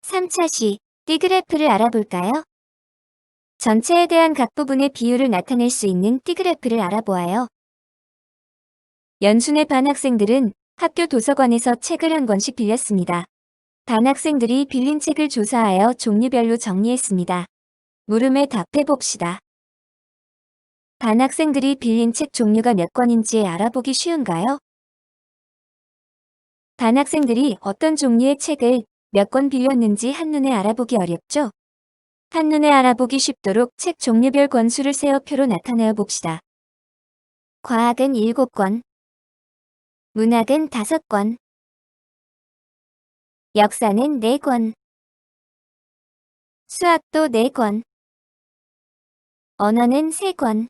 3차 시 D그래프를 알아볼까요? 전체에 대한 각 부분의 비율을 나타낼 수 있는 D그래프를 알아보아요. 연순의 반 학생들은 학교 도서관에서 책을 한 권씩 빌렸습니다. 반 학생들이 빌린 책을 조사하여 종류별로 정리했습니다. 물음에 답해봅시다. 반 학생들이 빌린 책 종류가 몇 권인지 알아보기 쉬운가요? 반 학생들이 어떤 종류의 책을 몇 권 빌렸는지 한눈에 알아보기 어렵죠? 한눈에 알아보기 쉽도록 책 종류별 권수를 세어 표로 나타내어 봅시다. 과학은 7권, 문학은 5권, 역사는 4권, 수학도 4권, 언어는 3권,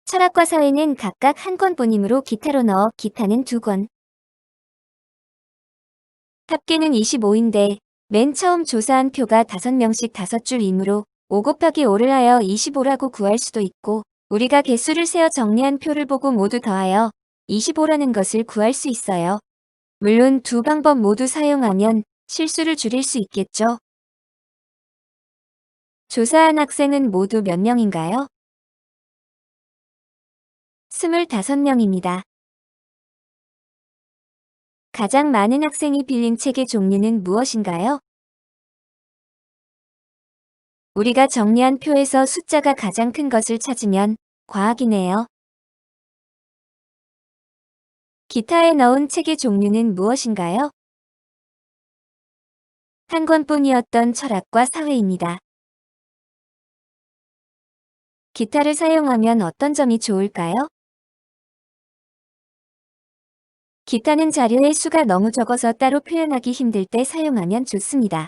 철학과 사회는 각각 1권뿐이므로 기타로 넣어 기타는 2권. 합계는 25인데 맨 처음 조사한 표가 5명씩 5줄이므로 5 곱하기 5를 하여 25라고 구할 수도 있고 우리가 개수를 세어 정리한 표를 보고 모두 더하여 25라는 것을 구할 수 있어요. 물론 두 방법 모두 사용하면 실수를 줄일 수 있겠죠. 조사한 학생은 모두 몇 명인가요? 25명입니다. 가장 많은 학생이 빌린 책의 종류는 무엇인가요? 우리가 정리한 표에서 숫자가 가장 큰 것을 찾으면 과학이네요. 기타에 넣은 책의 종류는 무엇인가요? 한 권뿐이었던 철학과 사회입니다. 기타를 사용하면 어떤 점이 좋을까요? 기타는 자료의 수가 너무 적어서 따로 표현하기 힘들 때 사용하면 좋습니다.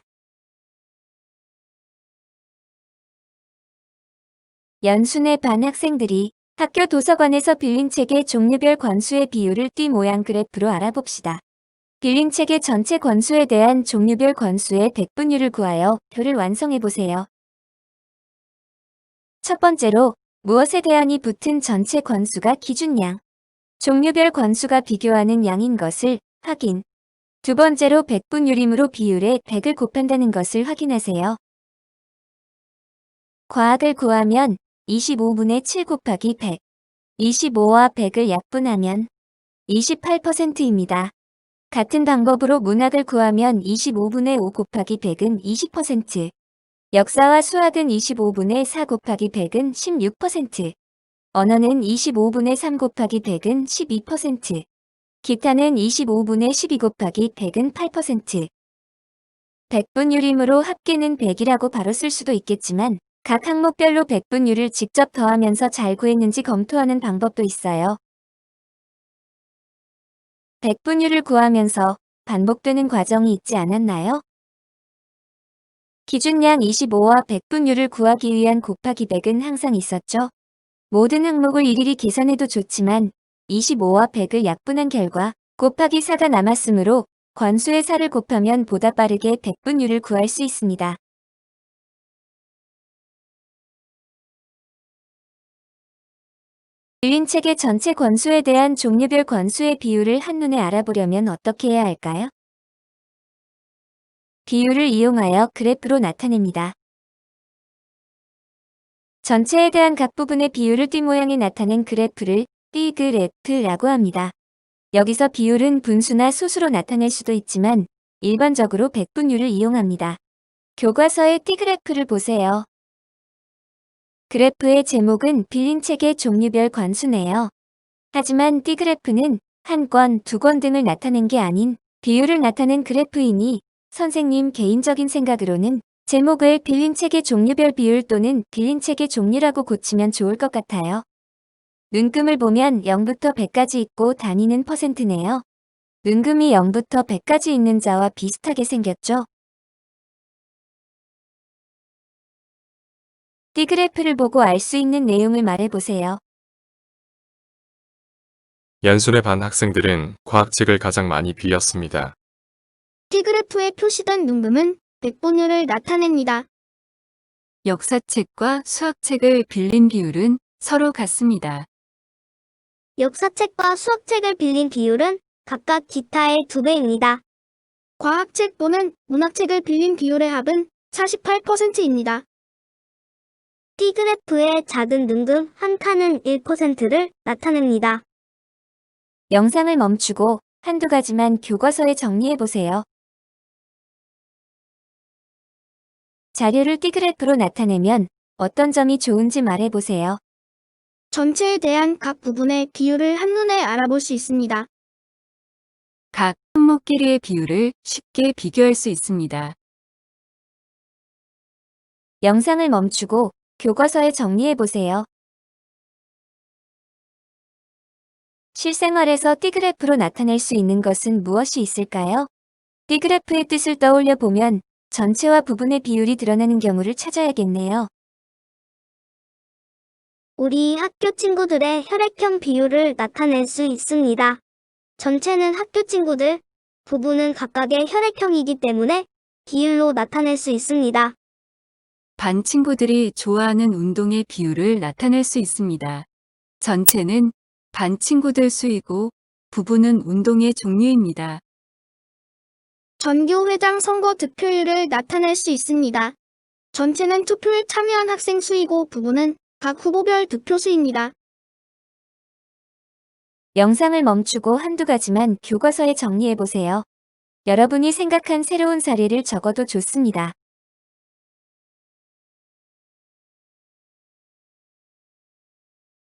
연순의 반 학생들이 학교 도서관에서 빌린 책의 종류별 권수의 비율을 띠 모양 그래프로 알아봅시다. 빌린 책의 전체 권수에 대한 종류별 권수의 백분율을 구하여 표를 완성해보세요. 첫 번째로 무엇에 대한이 붙은 전체 권수가 기준양, 종류별 권수가 비교하는 양인 것을 확인. 두 번째로 백분율이므로 비율에 100을 곱한다는 것을 확인하세요. 과학을 구하면 25분의 7 곱하기 100, 25와 100을 약분하면 28%입니다. 같은 방법으로 문학을 구하면 25분의 5 곱하기 100은 20%, 역사와 수학은 25분의 4 곱하기 100은 16%, 언어는 25분의 3 곱하기 100은 12%, 기타는 25분의 12 곱하기 100은 8%. 백분율이므로 합계는 100이라고 바로 쓸 수도 있겠지만 각 항목별로 백분율을 직접 더하면서 잘 구했는지 검토하는 방법도 있어요. 백분율을 구하면서 반복되는 과정이 있지 않았나요? 기준량 25와 백분율을 구하기 위한 곱하기 100은 항상 있었죠. 모든 항목을 일일이 계산해도 좋지만 25와 100을 약분한 결과 곱하기 4가 남았으므로 권수의 4를 곱하면 보다 빠르게 백분율을 구할 수 있습니다. 빌린 책의 전체 권수에 대한 종류별 권수의 비율을 한눈에 알아보려면 어떻게 해야 할까요? 비율을 이용하여 그래프로 나타냅니다. 전체에 대한 각 부분의 비율을 띠 모양에 나타낸 그래프를 띠그래프라고 합니다. 여기서 비율은 분수나 수수로 나타낼 수도 있지만 일반적으로 백분율을 이용합니다. 교과서의 띠그래프를 보세요. 그래프의 제목은 빌린 책의 종류별 권수네요. 하지만 띠그래프는 한 권, 두 권 등을 나타낸 게 아닌 비율을 나타낸 그래프이니 선생님 개인적인 생각으로는 제목을 빌린 책의 종류별 비율 또는 빌린 책의 종류라고 고치면 좋을 것 같아요. 눈금을 보면 0부터 100까지 있고 단위는 %네요. 눈금이 0부터 100까지 있는 자와 비슷하게 생겼죠? 띠그래프를 보고 알 수 있는 내용을 말해보세요. 연순의 반 학생들은 과학책을 가장 많이 빌렸습니다. T그래프에 표시된 눈금은 백분율을 나타냅니다. 역사책과 수학책을 빌린 비율은 서로 같습니다. 역사책과 수학책을 빌린 비율은 각각 기타의 2배입니다. 과학책 또는 문학책을 빌린 비율의 합은 48%입니다. T그래프의 작은 능금 한 칸은 1%를 나타냅니다. 영상을 멈추고 한두 가지만 교과서에 정리해 보세요. 자료를 T그래프로 나타내면 어떤 점이 좋은지 말해 보세요. 전체에 대한 각 부분의 비율을 한눈에 알아볼 수 있습니다. 각 항목끼리의 비율을 쉽게 비교할 수 있습니다. 영상을 멈추고 교과서에 정리해 보세요. 실생활에서 T그래프로 나타낼 수 있는 것은 무엇이 있을까요? T그래프의 뜻을 떠올려 보면 전체와 부분의 비율이 드러나는 경우를 찾아야겠네요. 우리 학교 친구들의 혈액형 비율을 나타낼 수 있습니다. 전체는 학교 친구들, 부분은 각각의 혈액형이기 때문에 비율로 나타낼 수 있습니다. 반 친구들이 좋아하는 운동의 비율을 나타낼 수 있습니다. 전체는 반 친구들 수이고 부분은 운동의 종류입니다. 전교회장 선거 득표율을 나타낼 수 있습니다. 전체는 투표에 참여한 학생 수이고 부분은 각 후보별 득표 수입니다. 영상을 멈추고 한두 가지만 교과서에 정리해 보세요. 여러분이 생각한 새로운 사례를 적어도 좋습니다.